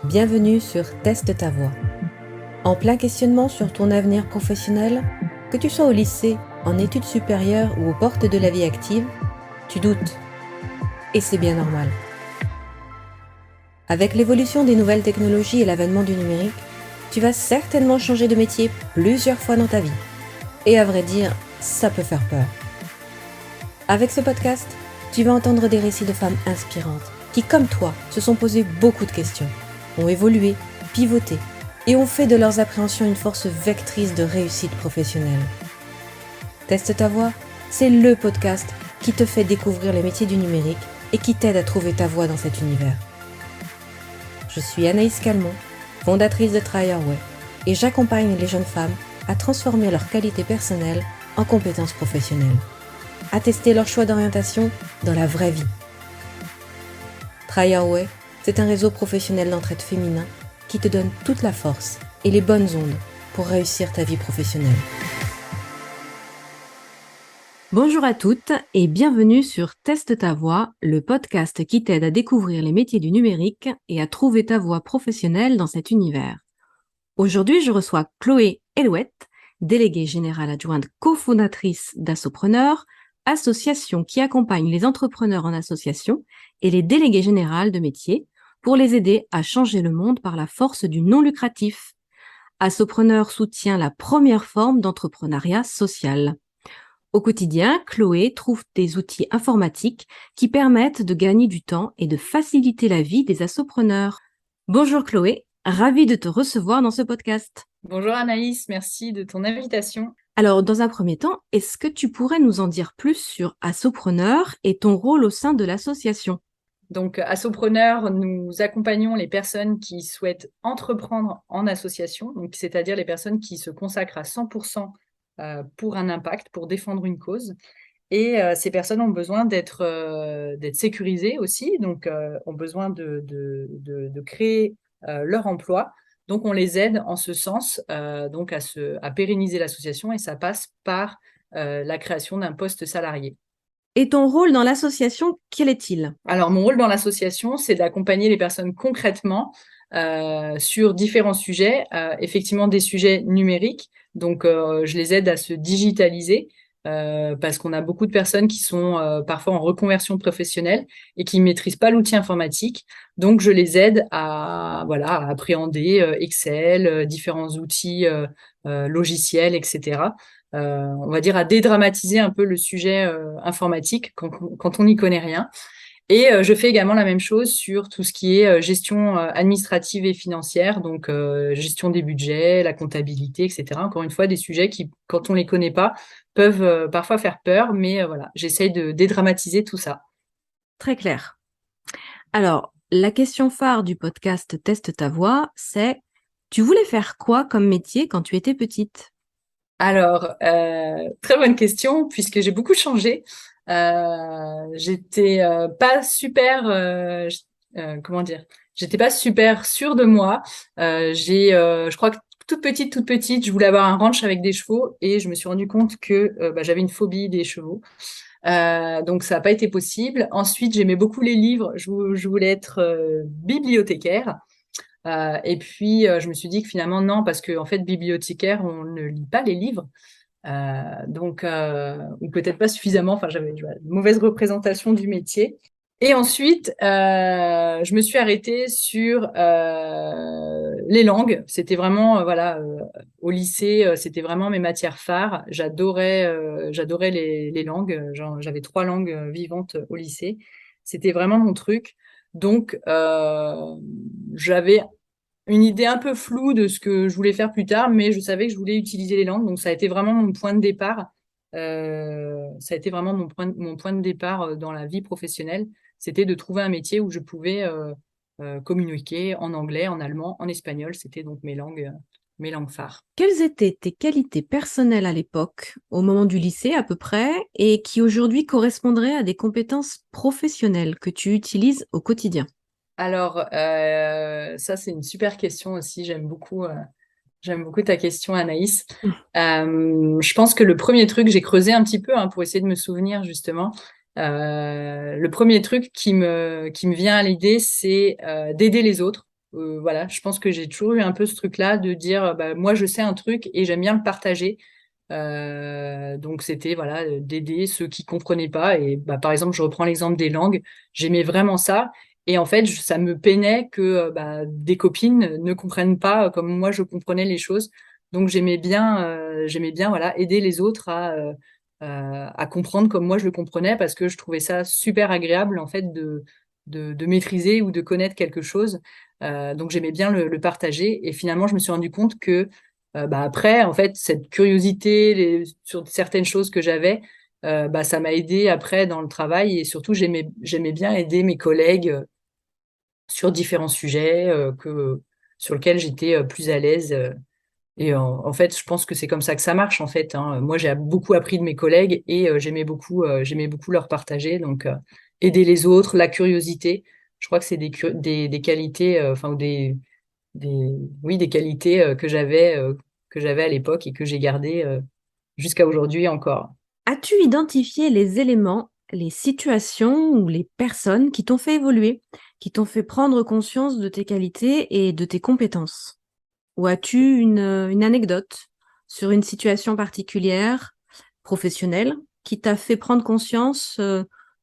Bienvenue sur Teste ta voix. En plein questionnement sur ton avenir professionnel, que tu sois au lycée, en études supérieures ou aux portes de la vie active, tu doutes. Et c'est bien normal. Avec l'évolution des nouvelles technologies et l'avènement du numérique, tu vas certainement changer de métier plusieurs fois dans ta vie. Et à vrai dire, ça peut faire peur. Avec ce podcast, tu vas entendre des récits de femmes inspirantes qui, comme toi, se sont posées beaucoup de questions, ont évolué, pivoté et ont fait de leurs appréhensions une force vectrice de réussite professionnelle. Teste ta voix, c'est le podcast qui te fait découvrir les métiers du numérique et qui t'aide à trouver ta voie dans cet univers. Je suis Anaïs Calmont, fondatrice de Try Your Way, et j'accompagne les jeunes femmes à transformer leurs qualités personnelles en compétences professionnelles, à tester leur choix d'orientation dans la vraie vie. Try Your Way, c'est un réseau professionnel d'entraide féminin qui te donne toute la force et les bonnes ondes pour réussir ta vie professionnelle. Bonjour à toutes et bienvenue sur Teste ta voix, le podcast qui t'aide à découvrir les métiers du numérique et à trouver ta voie professionnelle dans cet univers. Aujourd'hui, je reçois Chloé Elouette, déléguée générale adjointe cofondatrice d'Assopreneur, association qui accompagne les entrepreneurs en association et les délégués générales de métiers pour les aider à changer le monde par la force du non lucratif. Assopreneur soutient la première forme d'entrepreneuriat social. Au quotidien, Chloé trouve des outils informatiques qui permettent de gagner du temps et de faciliter la vie des assopreneurs. Bonjour Chloé, ravie de te recevoir dans ce podcast. Bonjour Anaïs, merci de ton invitation. Alors, dans un premier temps, est-ce que tu pourrais nous en dire plus sur Assopreneur et ton rôle au sein de l'association ? Donc, Assopreneur, nous accompagnons les personnes qui souhaitent entreprendre en association, donc c'est-à-dire les personnes qui se consacrent à 100% pour un impact, pour défendre une cause. Et ces personnes ont besoin d'être sécurisées aussi, donc ont besoin de créer leur emploi. Donc, on les aide en ce sens donc à pérenniser l'association et ça passe par la création d'un poste salarié. Et ton rôle dans l'association, quel est-il ? Alors, mon rôle dans l'association, c'est d'accompagner les personnes concrètement sur différents sujets, effectivement des sujets numériques. Donc, je les aide à se digitaliser parce qu'on a beaucoup de personnes qui sont parfois en reconversion professionnelle et qui ne maîtrisent pas l'outil informatique. Donc, je les aide à appréhender Excel, différents outils logiciels, etc. On va dire à dédramatiser un peu le sujet informatique quand on n'y connaît rien. Et je fais également la même chose sur tout ce qui est gestion administrative et financière, donc gestion des budgets, la comptabilité, etc. Encore une fois, des sujets qui, quand on les connaît pas, peuvent parfois faire peur, mais voilà, j'essaye de dédramatiser tout ça. Très clair. Alors, la question phare du podcast Teste ta voix, c'est « Tu voulais faire quoi comme métier quand tu étais petite ?» Alors, très bonne question, puisque j'ai beaucoup changé. J'étais pas super, comment dire, j'étais pas super sûre de moi. Je crois que toute petite, je voulais avoir un ranch avec des chevaux et je me suis rendu compte que j'avais une phobie des chevaux. Donc ça n'a pas été possible. Ensuite, j'aimais beaucoup les livres. Je voulais être bibliothécaire. Et puis, je me suis dit que finalement, non, parce qu'en fait, bibliothécaire, on ne lit pas les livres. Ou peut-être pas suffisamment. Enfin, j'avais une mauvaise représentation du métier. Et ensuite, je me suis arrêtée sur les langues. C'était vraiment, au lycée, c'était vraiment mes matières phares. J'adorais les langues. J'avais 3 langues vivantes au lycée. C'était vraiment mon truc. Donc, j'avais une idée un peu floue de ce que je voulais faire plus tard, mais je savais que je voulais utiliser les langues. Donc, ça a été vraiment mon point de départ. Ça a été vraiment mon point de départ dans la vie professionnelle. C'était de trouver un métier où je pouvais communiquer en anglais, en allemand, en espagnol. C'était donc mes langues phares. Quelles étaient tes qualités personnelles à l'époque, au moment du lycée à peu près, et qui aujourd'hui correspondraient à des compétences professionnelles que tu utilises au quotidien ? Alors, ça, c'est une super question aussi. J'aime beaucoup ta question, Anaïs. Je pense que le premier truc, j'ai creusé un petit peu pour essayer de me souvenir justement. Le premier truc qui me vient à l'idée, c'est d'aider les autres. voilà, je pense que j'ai toujours eu un peu ce truc-là de dire, bah, moi, je sais un truc et j'aime bien le partager. Donc c'était voilà d'aider ceux qui comprenaient pas et bah, par exemple je reprends l'exemple des langues, j'aimais vraiment ça et en fait ça me peinait que bah, des copines ne comprennent pas comme moi je comprenais les choses, donc j'aimais bien voilà aider les autres à comprendre comme moi je le comprenais parce que je trouvais ça super agréable en fait de maîtriser ou de connaître quelque chose. Donc j'aimais bien le partager et finalement je me suis rendu compte que bah après, en fait, cette curiosité sur certaines choses que j'avais, bah, ça m'a aidé après dans le travail et surtout, j'aimais bien aider mes collègues sur différents sujets sur lesquels j'étais plus à l'aise. Et en fait, je pense que c'est comme ça que ça marche, en fait, hein. Moi, j'ai beaucoup appris de mes collègues et j'aimais beaucoup leur partager. Donc, aider les autres, la curiosité, je crois que c'est des qualités, enfin, ou des, oui, des qualités que j'avais à l'époque et que j'ai gardées jusqu'à aujourd'hui encore. As-tu identifié les éléments, les situations ou les personnes qui t'ont fait évoluer, qui t'ont fait prendre conscience de tes qualités et de tes compétences? Ou as-tu une anecdote sur une situation particulière, professionnelle, qui t'a fait prendre conscience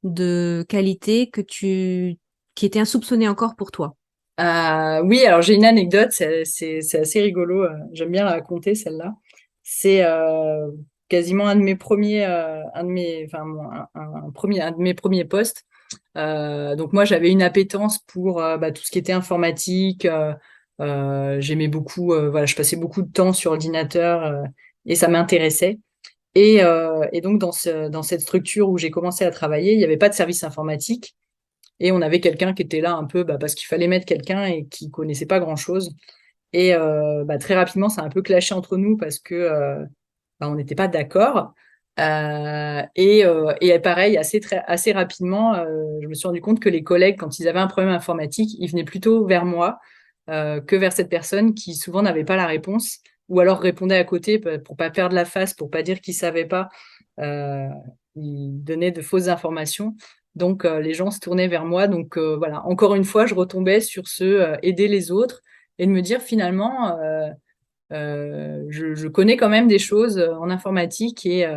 de qualités qui étaient insoupçonnées encore pour toi? Oui, alors j'ai une anecdote, c'est assez rigolo, j'aime bien la raconter celle-là. C'est quasiment un de mes premiers postes. Donc moi j'avais une appétence pour bah, tout ce qui était informatique. J'aimais beaucoup, voilà, je passais beaucoup de temps sur ordinateur et ça m'intéressait. Et donc dans cette structure où j'ai commencé à travailler, il n'y avait pas de service informatique. Et on avait quelqu'un qui était là un peu bah, parce qu'il fallait mettre quelqu'un et qui connaissait pas grand-chose. Et bah, très rapidement, ça a un peu clashé entre nous parce que bah, on n'était pas d'accord. Et pareil, assez rapidement, je me suis rendu compte que les collègues, quand ils avaient un problème informatique, ils venaient plutôt vers moi que vers cette personne qui souvent n'avait pas la réponse ou alors répondait à côté pour pas perdre la face, pour pas dire qu'il savait pas. Euh, il donnait de fausses informations. Donc, les gens se tournaient vers moi. Donc, voilà, encore une fois, je retombais sur aider les autres et de me dire finalement, je connais quand même des choses en informatique et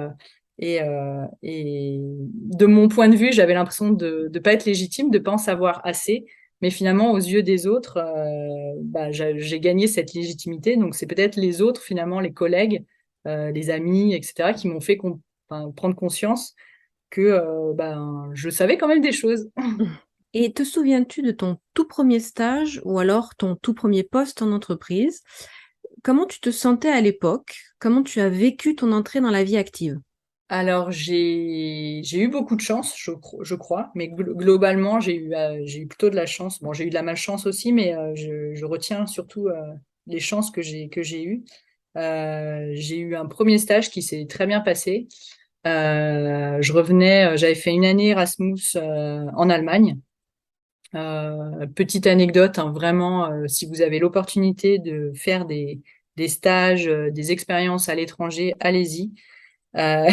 de mon point de vue, j'avais l'impression de ne pas être légitime, de ne pas en savoir assez. Mais finalement, aux yeux des autres, bah, j'ai gagné cette légitimité. Donc, c'est peut-être les autres, finalement, les collègues, les amis, etc., qui m'ont fait prendre conscience que ben, je savais quand même des choses. Et te souviens-tu de ton tout premier stage ou alors ton tout premier poste en entreprise? Comment tu te sentais à l'époque? Comment tu as vécu ton entrée dans la vie active? Alors, j'ai eu beaucoup de chance, je crois, mais globalement, j'ai eu plutôt de la chance. Bon, j'ai eu de la malchance aussi, mais je retiens surtout les chances que j'ai eues. J'ai eu un premier stage qui s'est très bien passé. J'avais fait une année Erasmus en Allemagne. Petite anecdote, hein, vraiment, si vous avez l'opportunité de faire des stages, des expériences à l'étranger, allez-y. Euh,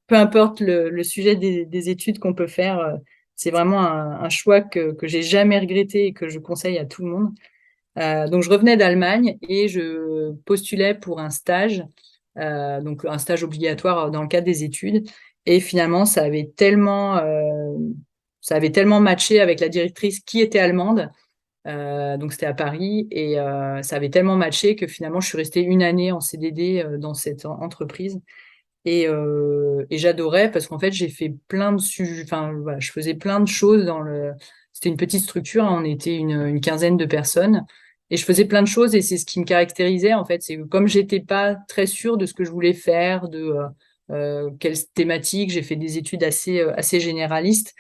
peu importe le sujet des études qu'on peut faire, c'est vraiment un choix que j'ai jamais regretté et que je conseille à tout le monde. Donc, je revenais d'Allemagne et je postulais pour un stage, donc un stage obligatoire dans le cadre des études. Et finalement, ça avait tellement matché avec la directrice qui était allemande. Donc, c'était à Paris et ça avait tellement matché que finalement, je suis restée une année en CDD dans cette entreprise. Et j'adorais parce qu'en fait, j'ai fait plein de sujets, enfin, voilà, je faisais plein de choses c'était une petite structure, hein, on était une quinzaine de personnes et je faisais plein de choses et c'est ce qui me caractérisait, en fait. C'est que comme j'étais pas très sûre de ce que je voulais faire, quelle thématique, j'ai fait des études assez généralistes.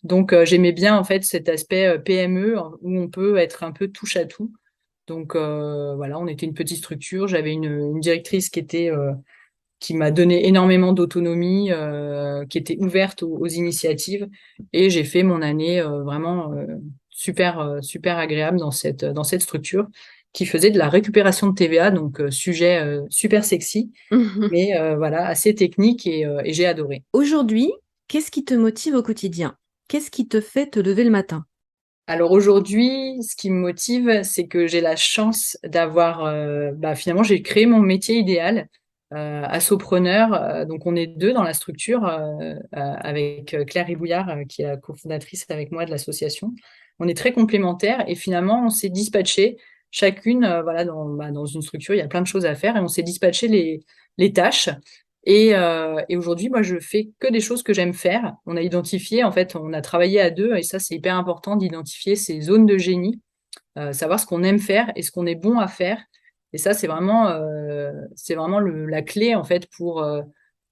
Donc, j'aimais bien, en fait, cet aspect PME hein, où on peut être un peu touche à tout. Donc, voilà, on était une petite structure. J'avais une directrice qui m'a donné énormément d'autonomie, qui était ouverte aux initiatives. Et j'ai fait mon année vraiment super agréable dans cette structure qui faisait de la récupération de TVA, donc sujet super sexy, mais voilà, assez technique et j'ai adoré. Aujourd'hui, qu'est-ce qui te motive au quotidien? Qu'est-ce qui te fait te lever le matin? Alors aujourd'hui, ce qui me motive, c'est que j'ai la chance d'avoir, finalement, j'ai créé mon métier idéal, Assopreneur. Donc on est 2 dans la structure, avec Claire Ribouillard, qui est la cofondatrice avec moi de l'association. On est très complémentaires et finalement, on s'est dispatché chacune, dans une structure, il y a plein de choses à faire et on s'est dispatché les tâches. Et aujourd'hui, moi, je fais que des choses que j'aime faire. On a identifié, en fait, on a travaillé à 2 et ça, c'est hyper important d'identifier ces zones de génie, savoir ce qu'on aime faire et ce qu'on est bon à faire. Et ça, c'est vraiment la clé, en fait, pour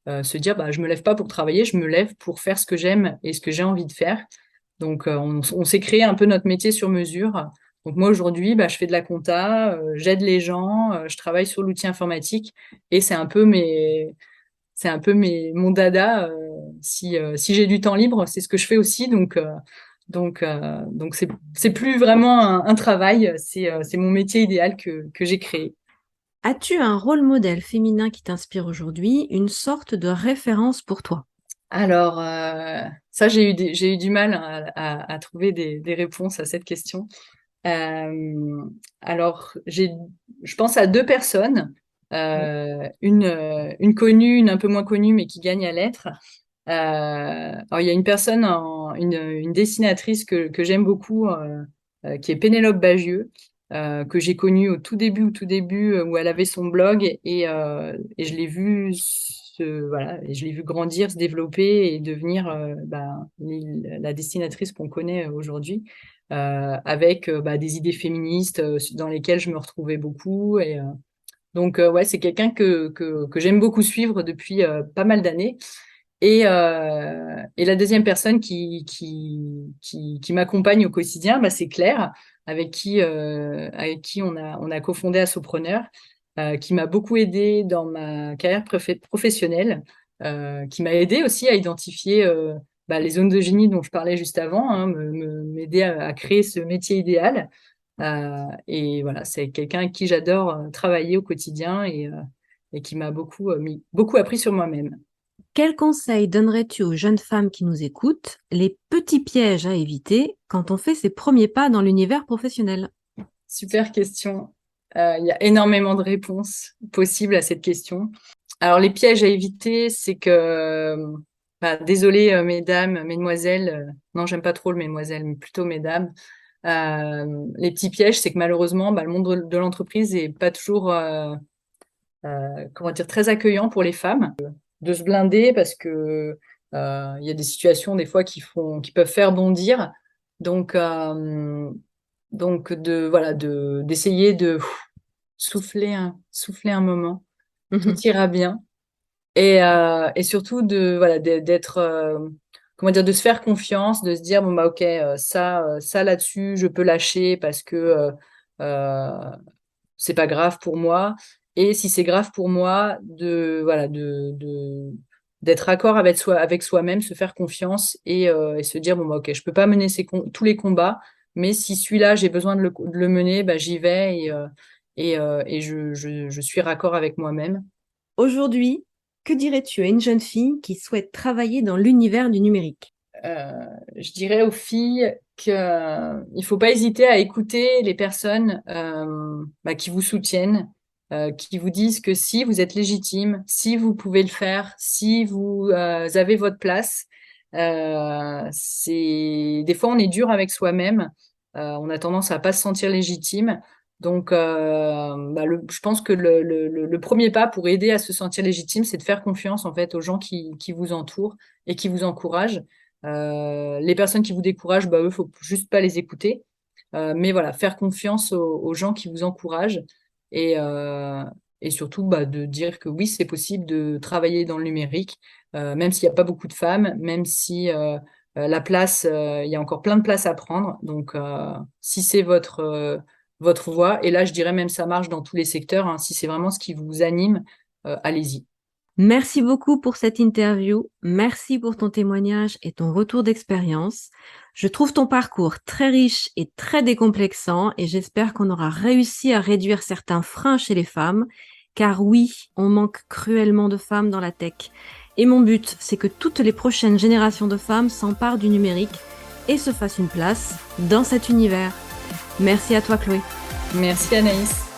se dire, bah, je me lève pas pour travailler, je me lève pour faire ce que j'aime et ce que j'ai envie de faire. Donc, on s'est créé un peu notre métier sur mesure. Donc, moi, aujourd'hui, bah, je fais de la compta, j'aide les gens, je travaille sur l'outil informatique et c'est un peu mon dada. Si j'ai du temps libre, c'est ce que je fais aussi. Donc c'est plus vraiment un travail, c'est mon métier idéal que j'ai créé. As-tu un rôle modèle féminin qui t'inspire aujourd'hui, une sorte de référence pour toi? Alors, ça, j'ai eu du mal à trouver des réponses à cette question. Euh, alors, je pense à 2 personnes, Oui. une connue, une un peu moins connue, mais qui gagne à l'être. Alors, il y a une personne, une dessinatrice que j'aime beaucoup, qui est Pénélope Bagieux, que j'ai connue au tout début, où elle avait son blog et je l'ai vue et je l'ai vue grandir, se développer et devenir la dessinatrice qu'on connaît aujourd'hui, avec des idées féministes dans lesquelles je me retrouvais beaucoup. Donc, ouais, c'est quelqu'un que j'aime beaucoup suivre depuis pas mal d'années. Et la deuxième personne qui m'accompagne au quotidien, c'est Claire, avec qui on a cofondé Assopreneur, qui m'a beaucoup aidé dans ma carrière professionnelle, qui m'a aidé aussi à identifier les zones de génie dont je parlais juste avant, hein, m'aider à créer ce métier idéal. Et voilà, c'est quelqu'un avec qui j'adore travailler au quotidien et qui m'a beaucoup appris sur moi-même. Quel conseil donnerais-tu aux jeunes femmes qui nous écoutent, les petits pièges à éviter quand on fait ses premiers pas dans l'univers professionnel? Super question. Il y a énormément de réponses possibles à cette question. Alors, les pièges à éviter, c'est que, désolé, mesdames, mesdemoiselles, non, j'aime pas trop le mesdemoiselles, mais plutôt mesdames. Les petits pièges, c'est que malheureusement, le monde de l'entreprise est pas toujours, comment dire, très accueillant pour les femmes. De se blinder parce que il y a des situations des fois qui peuvent faire bondir. Donc, d'essayer de souffler un moment, tout Mhm. ira bien. Et surtout d'être, comment dire, de se faire confiance, de se dire, bon, ok, ça là-dessus, je peux lâcher parce que euh, c'est pas grave pour moi. Et si c'est grave pour moi, d'être raccord avec soi-même, se faire confiance et se dire, bon, ok, je peux pas mener tous les combats, mais si celui-là, j'ai besoin de le mener, j'y vais et je suis raccord avec moi-même. Aujourd'hui, que dirais-tu à une jeune fille qui souhaite travailler dans l'univers du numérique? Je dirais aux filles qu'il ne faut pas hésiter à écouter les personnes qui vous soutiennent, qui vous disent que si vous êtes légitime, si vous pouvez le faire, si vous avez votre place. Des fois, on est dur avec soi-même, on a tendance à pas se sentir légitime. Donc, je pense que le premier pas pour aider à se sentir légitime, c'est de faire confiance en fait aux gens qui vous entourent et qui vous encouragent. Les personnes qui vous découragent, eux, faut juste pas les écouter. Mais voilà, faire confiance aux gens qui vous encouragent et, euh, et surtout de dire que oui, c'est possible de travailler dans le numérique, même s'il n'y a pas beaucoup de femmes, même si il y a encore plein de places à prendre. Donc, si c'est votre voie, et là, je dirais même ça marche dans tous les secteurs, hein, si c'est vraiment ce qui vous anime, allez-y. Merci beaucoup pour cette interview. Merci pour ton témoignage et ton retour d'expérience. Je trouve ton parcours très riche et très décomplexant et j'espère qu'on aura réussi à réduire certains freins chez les femmes, car oui, on manque cruellement de femmes dans la tech. Et mon but, c'est que toutes les prochaines générations de femmes s'emparent du numérique et se fasse une place dans cet univers. Merci à toi Chloé. Merci Anaïs.